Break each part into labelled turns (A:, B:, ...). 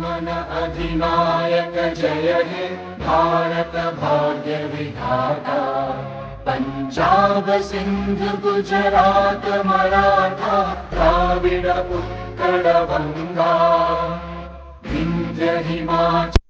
A: मन अधिनायक जय हे भारत भाग्य विधाता। पंजाब सिंध गुजरात मराठा द्राविड उत्कल गंगा विंध्य हिमाचल।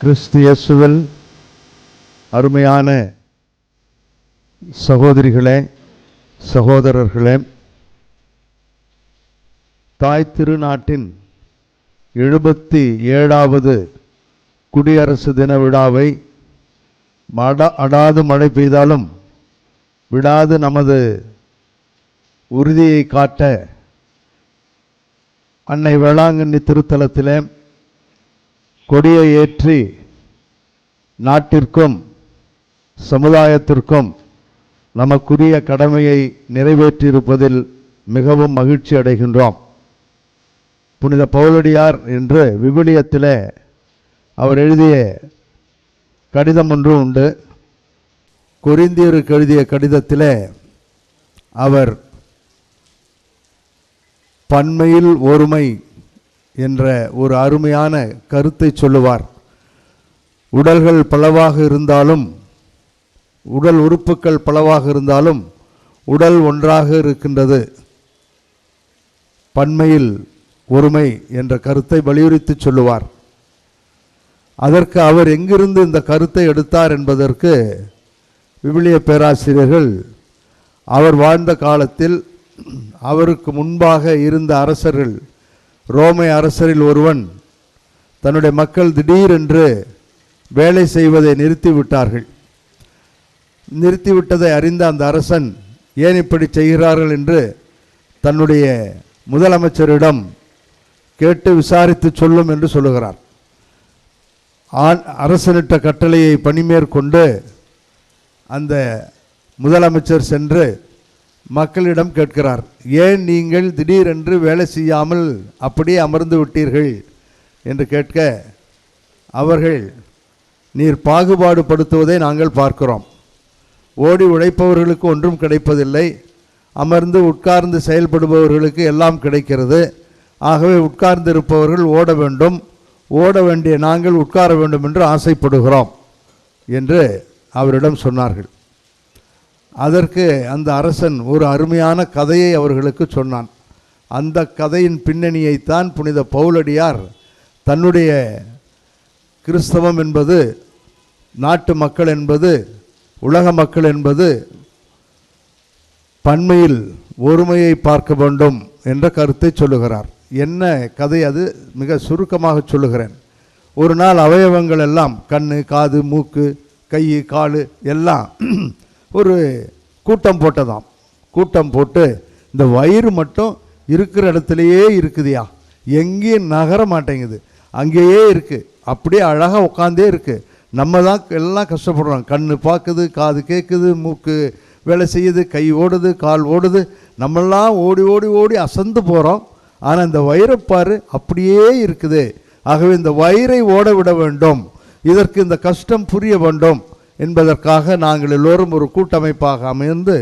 B: கிறிஸ்து இயேசுவில் அருமையான சகோதரிகளே, சகோதரர்களே, தாய் திருநாட்டின் 77வது குடியரசு தின விழாவை அடாது மழை பெய்தாலும் விடாது நமது உறுதியை காட்ட அன்னை வேளாங்கண்ணி திருத்தலத்திலே கொடியை ஏற்றி நாட்டிற்கும் சமுதாயத்திற்கும் நமக்குரிய கடமையை நிறைவேற்றியிருப்பதில் மிகவும் மகிழ்ச்சி அடைகின்றோம். புனித பவுலடியார் என்று விவிலியத்திலே அவர் எழுதிய கடிதம் ஒன்று உண்டு. கொரிந்தியருக்கு எழுதிய கடிதத்திலே அவர் பன்மையில் ஒருமை என்ற ஒரு அருமையான கருத்தை சொல்லுவார். உடல்கள் பலவாக இருந்தாலும், உடல் உறுப்புகள் பலவாக இருந்தாலும் உடல் ஒன்றாக இருக்கின்றது. பன்மையில் ஒருமை என்ற கருத்தை வலியுறுத்தி சொல்லுவார். அதற்கு அவர் எங்கிருந்து இந்த கருத்தை எடுத்தார் என்பதற்கு விவிலிய பேராசிரியர்கள் அவர் வாழ்ந்த காலத்தில் அவருக்கு முன்பாக இருந்த அரசர்கள், ரோமை அரசரில் ஒருவன் தன்னுடைய மக்கள் திடீரென்று வேலை செய்வதை நிறுத்திவிட்டார்கள். நிறுத்திவிட்டதை அறிந்த அந்த அரசன் ஏன் இப்படி செய்கிறார்கள் என்று தன்னுடைய முதலமைச்சரிடம் கேட்டு விசாரித்து சொல்லும் என்று சொல்லுகிறார். அரசனிட்ட கட்டளையை பணிமேற்கொண்டு அந்த முதலமைச்சர் சென்று மக்களிடம் கேட்கிறார், ஏன் நீங்கள் திடீரென்று வேலை செய்யாமல் அப்படியே அமர்ந்து விட்டீர்கள் என்று கேட்க, அவர்கள், நீர் பாகுபாடு படுத்துவதை நாங்கள் பார்க்கிறோம். ஓடி உழைப்பவர்களுக்கு ஒன்றும் கிடைப்பதில்லை, அமர்ந்து உட்கார்ந்து செயல்படுபவர்களுக்கு எல்லாம் கிடைக்கிறது. ஆகவே உட்கார்ந்து இருப்பவர்கள் ஓட வேண்டும், ஓட வேண்டிய நாங்கள் உட்கார வேண்டும் என்று ஆசைப்படுகிறோம் என்று அவரிடம் சொன்னார்கள். அதற்கு அந்த அரசன் ஒரு அருமையான கதையை அவர்களுக்கு சொன்னான். அந்த கதையின் பின்னணியைத்தான் புனித பவுலடியார் தன்னுடைய கிறிஸ்தவம் என்பது, நாட்டு மக்கள் என்பது, உலக மக்கள் என்பது பன்மையில் ஒருமையை பார்க்க வேண்டும் என்ற கருத்தை சொல்லுகிறார். என்ன கதை அது? மிக சுருக்கமாக சொல்லுகிறேன். ஒரு நாள் அவயவங்கள் எல்லாம், கண்ணு, காது, மூக்கு, கை, கால் எல்லாம் ஒரு கூட்டம் போட்டதாம். கூட்டம் போட்டு இந்த வயிறு மட்டும் இருக்கிற இடத்துலையே இருக்குதியா, எங்கேயும் நகர மாட்டேங்குது, அங்கேயே இருக்குது, அப்படியே அழகாக உட்காந்தே இருக்குது. நம்ம தான் எல்லாம் கஷ்டப்படுறோம். கண் பார்க்குது, காது கேட்குது, மூக்கு வேலை செய்யுது, கை ஓடுது, கால் ஓடுது, நம்மெல்லாம் ஓடி ஓடி ஓடி அசந்து போகிறோம். ஆனால் இந்த வயிறப்பாரு அப்படியே இருக்குது. ஆகவே இந்த வயிறை ஓட விட வேண்டும், இதற்கு இந்த கஷ்டம் புரிய வேண்டும் என்பதற்காக நாங்கள் எல்லோரும் ஒரு கூட்டமைப்பாக அமைந்து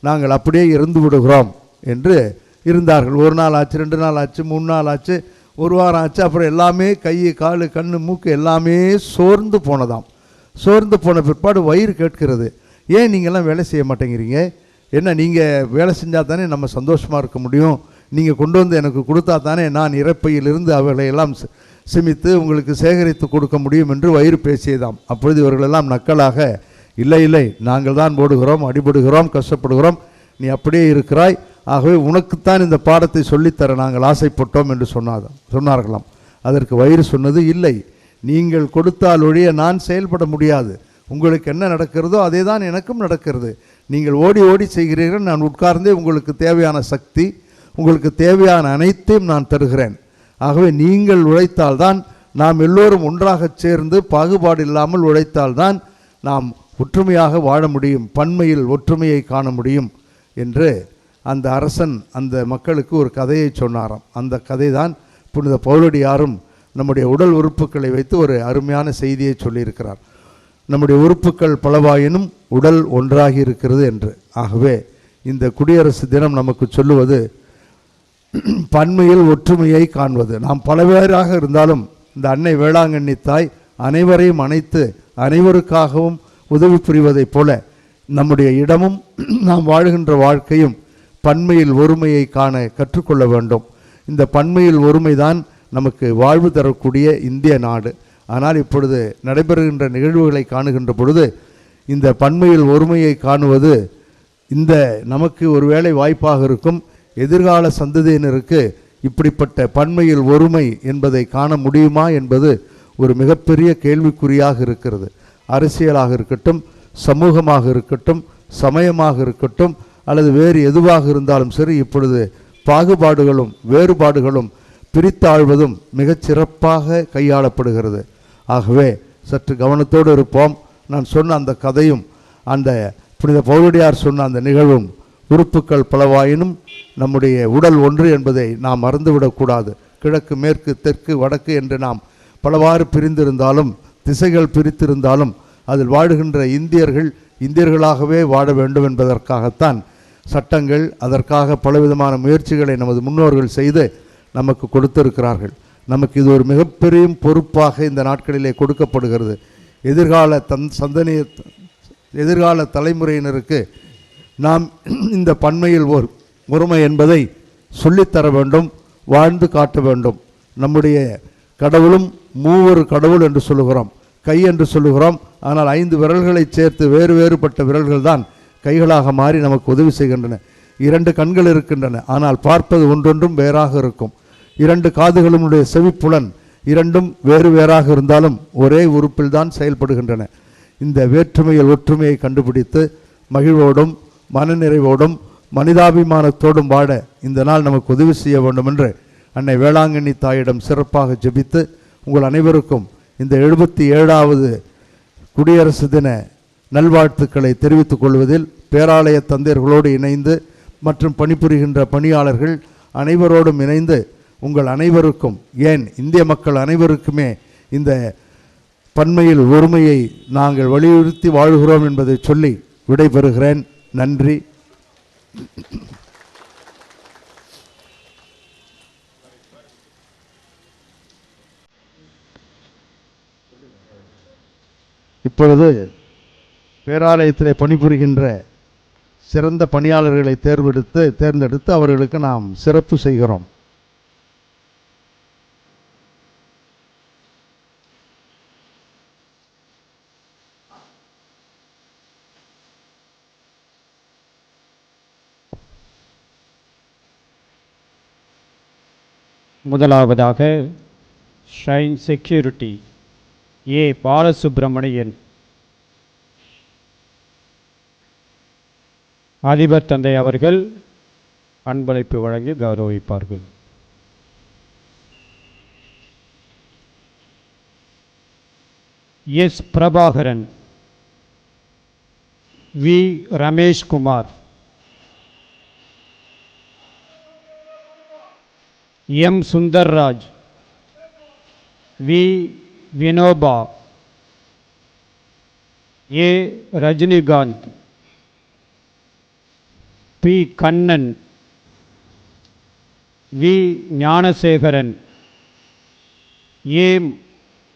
B: நாங்கள் அப்படியே இருந்து விடுகிறோம் என்று இருந்தார்கள். ஒரு நாள் ஆச்சு, 2 நாள் ஆச்சு, 3 நாள் ஆச்சு, ஒரு வாரம் ஆச்சு. அப்புறம் எல்லாமே கை, கால், கண், மூக்கு எல்லாமே சோர்ந்து போனதாம். சோர்ந்து போன பிற்பாடு வயிறு கேட்கிறது, ஏன் நீங்கள்லாம் வேலை செய்ய மாட்டேங்கிறீங்க? என்ன நீங்கள் வேலை செஞ்சால் தானே நம்ம சந்தோஷமாக இருக்க முடியும், நீங்கள் கொண்டு வந்து எனக்கு கொடுத்தா தானே நான் இறப்பையிலிருந்து அவர்களை எல்லாம் சிமித்து உங்களுக்கு சேகரித்து கொடுக்க முடியும் என்று வயிறு பேசியதாம். அப்பொழுது இவர்களெல்லாம் நக்கலாக, இல்லை இல்லை, நாங்கள் தான் போடுகிறோம், அடிபடுகிறோம், கஷ்டப்படுகிறோம், நீ அப்படியே இருக்கிறாய், ஆகவே உனக்குத்தான் இந்த பாடத்தை சொல்லித்தர நாங்கள் ஆசைப்பட்டோம் என்று சொன்னார்களாம். அதற்கு வயிறு சொன்னது, இல்லை, நீங்கள் கொடுத்தால் ஒழிய நான் செயல்பட முடியாது, உங்களுக்கு என்ன நடக்கிறதோ அதே தான் எனக்கும் நடக்கிறது. நீங்கள் ஓடி ஓடி செய்கிறீர்கள், நான் உட்கார்ந்தே உங்களுக்கு தேவையான சக்தி, உங்களுக்கு தேவையான அனைத்தையும் நான் தருகிறேன். ஆகவே நீங்கள் உழைத்தால்தான், நாம் எல்லோரும் ஒன்றாக சேர்ந்து பாகுபாடு இல்லாமல் உழைத்தால்தான் நாம் ஒற்றுமையாக வாழ முடியும், பன்மையில் ஒற்றுமையை காண முடியும் என்று அந்த அரசன் அந்த மக்களுக்கு ஒரு கதையை சொன்னாராம். அந்த கதை தான் புனித பவுலடியாரும் நம்முடைய உடல் உறுப்புகளை வைத்து ஒரு அருமையான செய்தியை சொல்லியிருக்கிறார். நம்முடைய உறுப்புகள் பலவாயினும் உடல் ஒன்றாகி இருக்கிறது என்று. ஆகவே இந்த குடியரசு தினம் நமக்கு சொல்லுவது பன்மையில் ஒற்றுமையை காண்பது. நாம் பல பேராக இருந்தாலும் இந்த அன்னை வேளாங்கண்ணி தாய் அனைவரையும் அணைத்து அனைவருக்காகவும் உதவி புரிவதைப் போல நம்முடைய இடமும் நாம் வாழ்கின்ற வாழ்க்கையும் பன்மையில் ஒருமையை காண கற்றுக்கொள்ள வேண்டும். இந்த பன்மையில் ஒருமைதான் நமக்கு வாழ்வு தரக்கூடிய இந்திய நாடு. ஆனால் இப்பொழுது நடைபெறுகின்ற நிகழ்வுகளை காணுகின்ற பொழுது இந்த பன்மையில் ஒருமையை காணுவது இந்த நமக்கு ஒருவேளை வாய்ப்பாக இருக்கும். எதிர்கால சந்ததியினருக்கு இப்படிப்பட்ட பன்மையில் ஒருமை என்பதை காண முடியுமா என்பது ஒரு மிகப்பெரிய கேள்விக்குறியாக இருக்கிறது. அரசியலாக இருக்கட்டும், சமூகமாக இருக்கட்டும், சமயமாக இருக்கட்டும், அல்லது வேறு எதுவாக இருந்தாலும் சரி, இப்பொழுது பாகுபாடுகளும் வேறுபாடுகளும் பிரித்தாழ்வதும் மிகச்சிறப்பாக கையாளப்படுகிறது. ஆகவே சற்று கவனத்தோடு இருப்போம். நான் சொன்ன அந்த கதையும் அந்த புனித பவுலடியார் சொன்ன அந்த நிகழ்வும், உறுப்புகள் பலவாயினும் நம்முடைய உடல் ஒன்று என்பதை நாம் மறந்துவிடக்கூடாது. கிழக்கு, மேற்கு, தெற்கு, வடக்கு என்று நாம் பலவாறு பிரிந்திருந்தாலும், திசைகள் பிரித்திருந்தாலும், அதில் வாழுகின்ற இந்தியர்கள் இந்தியர்களாகவே வாழ வேண்டும் என்பதற்காகத்தான் சட்டங்கள், அதற்காக பலவிதமான முயற்சிகளை நமது முன்னோர்கள் செய்து நமக்கு கொடுத்திருக்கிறார்கள். நமக்கு இது ஒரு மிகப்பெரிய பொறுப்பாக இந்த நாட்களிலே கொடுக்கப்படுகிறது. எதிர்கால தலைமுறையினருக்கு நாம் இந்த பன்மையில் ஒருமை என்பதை சொல்லித்தர வேண்டும், வாழ்ந்து காட்ட வேண்டும். நம்முடைய கடவுளும் மூவொரு கடவுள் என்று சொல்லுகிறோம், கை என்று சொல்லுகிறோம். ஆனால் 5 விரல்களை சேர்த்து வேறு வேறுபட்ட விரல்கள் தான் கைகளாக மாறி நமக்கு உதவி செய்கின்றன. 2 கண்கள் இருக்கின்றன, ஆனால் பார்ப்பது ஒன்றொன்றும் வேறாக இருக்கும். 2 காதுகளுடைய செவிப்புலன் இரண்டும் வேறு வேறாக இருந்தாலும் ஒரே உறுப்பில் தான் செயல்படுகின்றன. இந்த வேற்றுமையில் ஒற்றுமையை கண்டுபிடித்து மகிழ்வோடும் மனநிறைவோடும் மனிதாபிமானத்தோடும் வாழ இந்த நாள் நமக்கு உதவி செய்ய வேண்டும் என்று அன்னை வேளாங்கண்ணி தாயிடம் சிறப்பாக ஜெபித்து உங்கள் அனைவருக்கும் இந்த 77வது குடியரசு தின நல்வாழ்த்துக்களை தெரிவித்துக் கொள்வதில் பேராலய தந்தையர்களோடு இணைந்து மற்றும் பணிபுரிகின்ற பணியாளர்கள் அனைவரோடும் இணைந்து உங்கள் அனைவருக்கும், ஏன் இந்திய மக்கள் அனைவருக்குமே இந்த பன்மையில் ஒருமையை நாங்கள் வலியுறுத்தி வாழ்கிறோம் என்பதை சொல்லி விடைபெறுகிறேன். நன்றி. இப்பொழுது பேராலயத்திலே பணிபுரிகின்ற சிறந்த பணியாளர்களை தேர்ந்தெடுத்து அவர்களுக்கு நாம் சிறப்பு செய்கிறோம்.
C: முதலாவதாக ஷைன் செக்யூரிட்டி ஏ பாலசுப்ரமணியன் அதிபர் தந்தை அவர்கள் அன்பளிப்பு வழங்கி கௌரவிப்பார்கள். S Prabhakaran, V Rameshkumar, M Sundarraj, V Vinoba, A Rajinikanth, P Kannan, V Gnanasekaran, A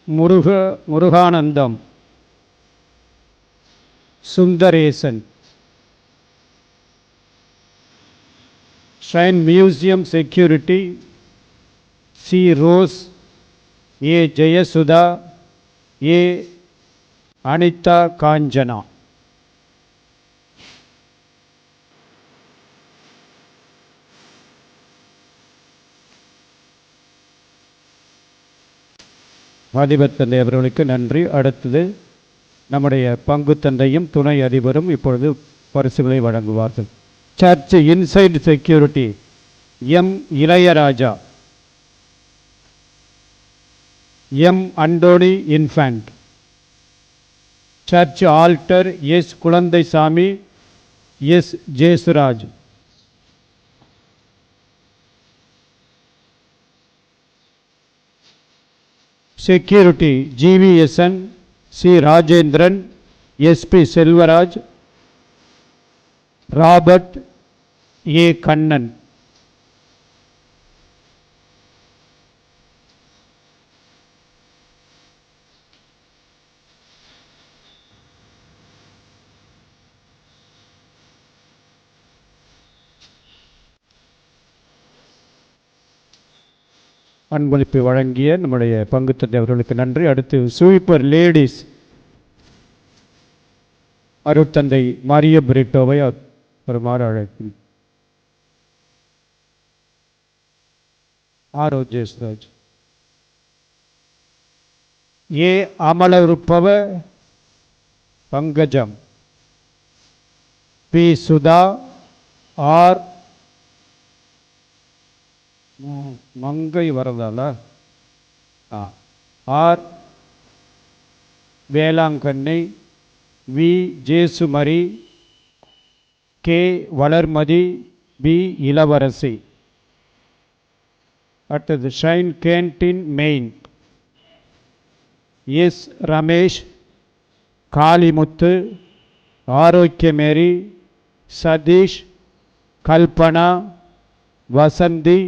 C: Muruganandam, Sundaresan. Shrine museum security C Rose, A Jayasudha, A Anitha Kanchana. அதிபர் தந்தை அவர்களுக்கு நன்றி. அடுத்தது நம்முடைய பங்கு தந்தையும் துணை அதிபரும் இப்பொழுது பரிசுகளை வழங்குவார்கள். Church inside security M Ilayaraja, M Antony Infant. Church altar S Kuzhandaisamy, S Jesuraj. Security GVSN, C Rajendran, SP Selvaraj, Robert, A Kannan. அன்பளிப்பு வழங்கிய நம்முடைய பங்கு தந்தை அவர்களுக்கு நன்றி. அடுத்து சூப்பர் லேடிஸ் அருட்தந்தை மாரிய பிரிட்டோவை வருமாறு அழைக்கும். Arojesraj, A Amalorpava Pankajam, P Sudha, R Mangai வரதால R Velankanni, V Jesumary, K Valarmathi, P Ilavarasi. அடுத்தது shine canteen main S Ramesh, Kalimuthu, Arockiamary, Sathish, Kalpana, Vasanthi,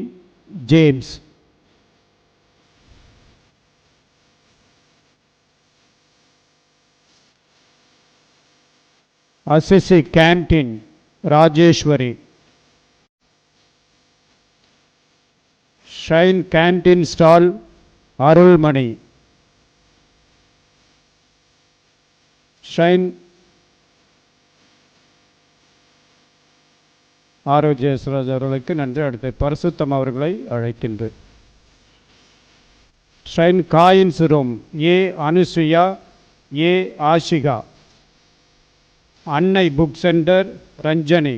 C: James. Assisi canteen Rajeswari. Shine canteen stall Arulmani. Shine Arojeswaraj அவர்களுக்கு நன்றி. அடுத்து பரிசுத்தம் அவர்களை அழைக்கின்றேன். Shine coins room A Anusuya, A Ashika. Annai book centre Ranjani.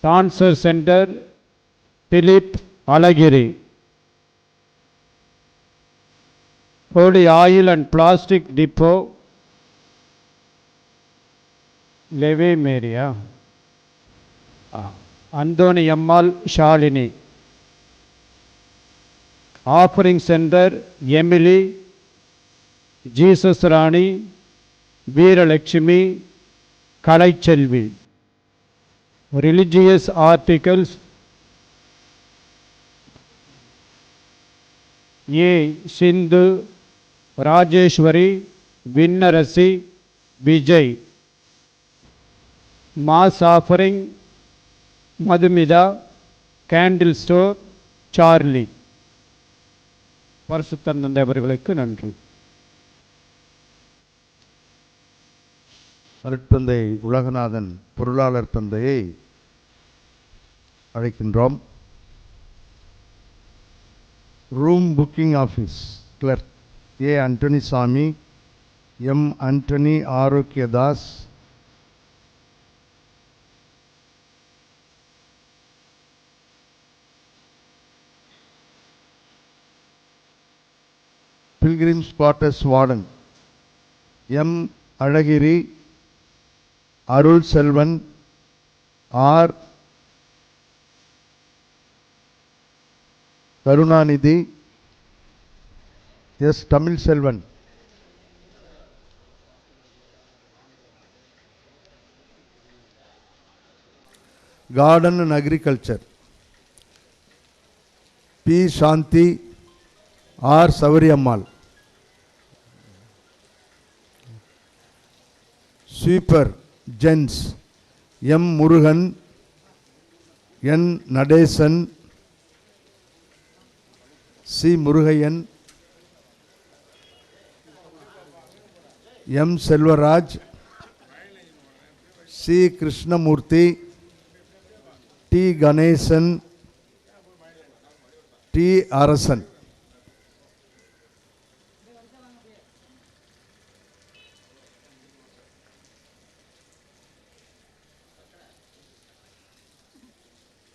C: Dancer centre Dileep அழகிரி. Holy oil and plastic depot லெவே Maria, Anthony Ammal Shalini. Offering centre Emily, Jesus Rani, Veeralakshmi, Kalaiselvi. Religious articles A Sindhu, Rajeswari, Vinnarasi, Vijay. Mass offering Madhumitha, candle store Charlie. பரிசுத்த தந்தை அவர்களுக்கு நன்றி.
B: அருட்தந்தை உலகநாதன் பொருளாளர் தந்தையை அழைக்கின்றோம். Room booking office clerk A Antony Samy, M Antony Arockiadas, pilgrims quarters warden M அழகிரி, Arul Selvan, R Karunanidhi, S Tamil Selvan, garden and agriculture P Shanthi, R Sowriammal, sweeper gents M Murugan, N Natesan, C Murugaiyan, M Selvaraj, C Krishnamoorthy, T Ganesan, T Arasan.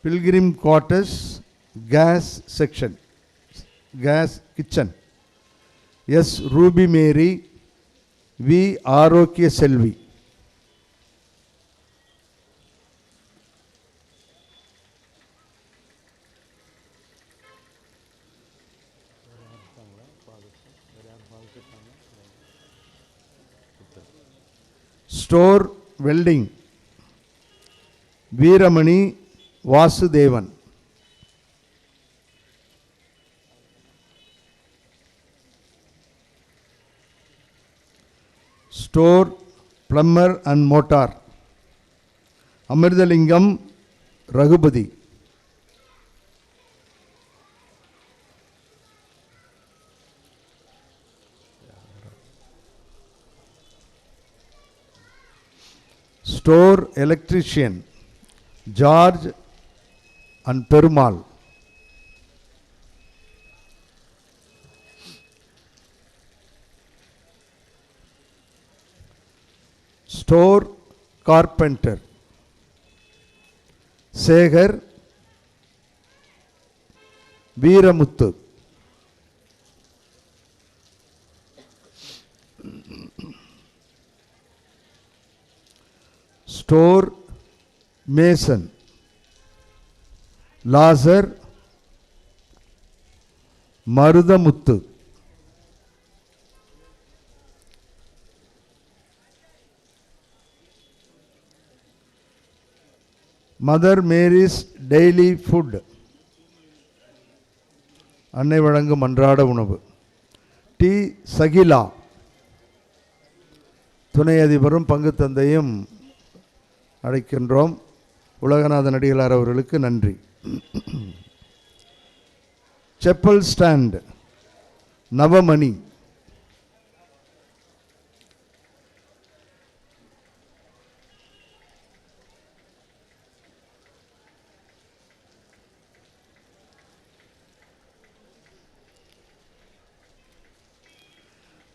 B: Pilgrim quarters gas section, gas kitchen S Ruby Mary, V Arockia Selvi. Store welding Veeramani Vasudevan. Store plumber and motor Amirthalingam Ragupathi. Store electrician George and Perumal. Store carpenter Sekar Veeramuthu. Store mason Lazar Maruthamuthu. Mother Mary's daily food Annai வழங்கும் அன்றாட உணவு. D Shakila துணை அதிபரும் பங்கு தந்தையும் அழைக்கின்றோம். உலகநாதன் அடிகளார் அவர்களுக்கு நன்றி. Chappal stand Navamani.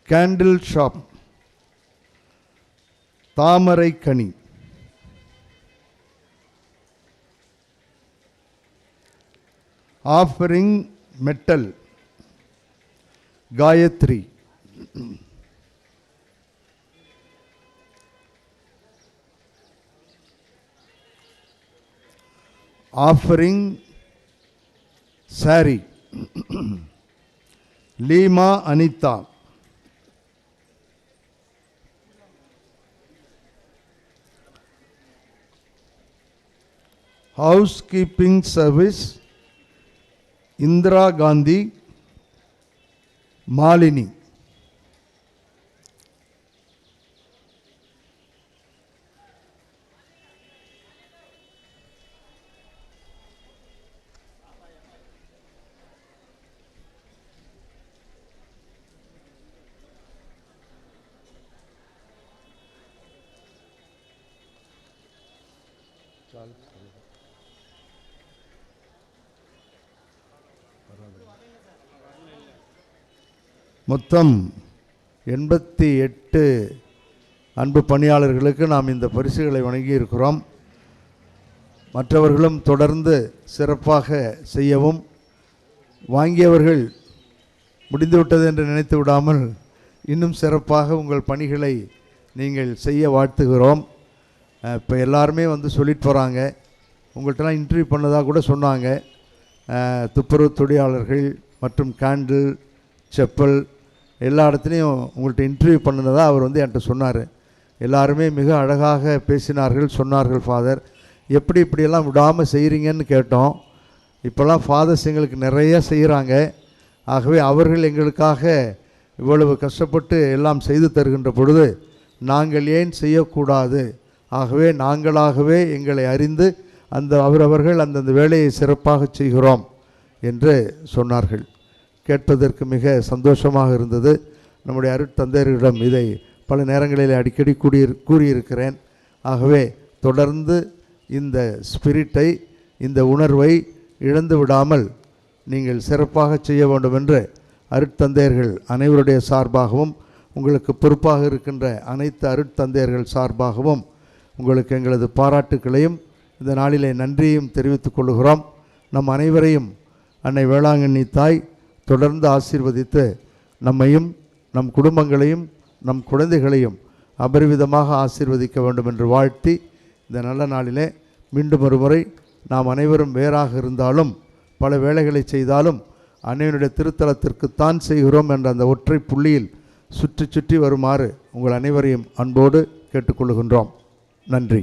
B: Candle shop Thamarai Kani. Offering metal Gayathri. Offering sari Leema Anitha. Housekeeping service Indira Gandhi Malini. மொத்தம் 88 அன்பு பணியாளர்களுக்கு நாம் இந்த பரிசுகளை வழங்கி இருக்கிறோம். மற்றவர்களும் தொடர்ந்து சிறப்பாக செய்யவும், வாங்கியவர்கள் முடிந்துவிட்டது என்று நினைத்து விடாமல் இன்னும் சிறப்பாக உங்கள் பணிகளை நீங்கள் செய்ய வாழ்த்துகிறோம். இப்போ எல்லாருமே வந்து சொல்லிட்டு போகிறாங்க, உங்கள்கிட்டலாம் இன்டர்வியூ பண்ணதாக கூட சொன்னாங்க. துப்புரவு தொழிலாளர்கள் மற்றும் கேண்டில் செப்பல் எல்லா இடத்துலையும் உங்கள்கிட்ட இன்டர்வியூ பண்ணினதாக அவர் வந்து என்கிட்ட சொன்னார். எல்லாருமே மிக அழகாக பேசினார்கள், சொன்னார்கள். ஃபாதர் எப்படி இப்படியெல்லாம் விடாமல் செய்கிறீங்கன்னு கேட்டோம். இப்போல்லாம் ஃபாதர்ஸ் எங்களுக்கு நிறைய செய்கிறாங்க. ஆகவே அவர்கள் எங்களுக்காக இவ்வளவு கஷ்டப்பட்டு எல்லாம் செய்து தருகின்ற பொழுது நாங்கள் ஏன் செய்யக்கூடாது? ஆகவே நாங்களாகவே எங்களை அறிந்து அவரவர்கள் அந்தந்த வேலையை சிறப்பாக செய்கிறோம் என்று சொன்னார்கள். கேட்பதற்கு மிக சந்தோஷமாக இருந்தது. நம்முடைய அருட்தந்தையரிடம் இதை பல நேரங்களில் அடிக்கடி கூறியிருக்கிறேன். ஆகவே தொடர்ந்து இந்த ஸ்பிரிட்டை, இந்த உணர்வை இழந்து விடாமல் நீங்கள் சிறப்பாக செய்ய வேண்டும் என்று அருட்தந்தையர்கள் அனைவருடைய சார்பாகவும் உங்களுக்கு பொறுப்பாக இருக்கின்ற அனைத்து அருட்தந்தையர்கள் சார்பாகவும் உங்களுக்கு எங்களது பாராட்டுக்களையும் இந்த நாளிலே நன்றியையும் தெரிவித்துக் கொள்கிறோம். நம் அனைவரையும் அன்னை வேளாங்கண்ணி தாய் தொடர்ந்து ஆசீர்வதித்து நம்மையும் நம் குடும்பங்களையும் நம் குழந்தைகளையும் அபரிவிதமாக ஆசீர்வதிக்க வேண்டும் என்று வாழ்த்தி இந்த நல்ல நாளிலே மீண்டும் ஒரு முறை நாம் அனைவரும் வேறாக இருந்தாலும் பல வேலைகளை செய்தாலும் அன்னையினுடைய திருத்தலத்திற்குத்தான் செய்கிறோம் என்ற அந்த ஒற்றை புள்ளியில் சுற்றி சுற்றி வருமாறு உங்கள் அனைவரையும் அன்போடு கேட்டுக்கொள்கின்றோம். நன்றி.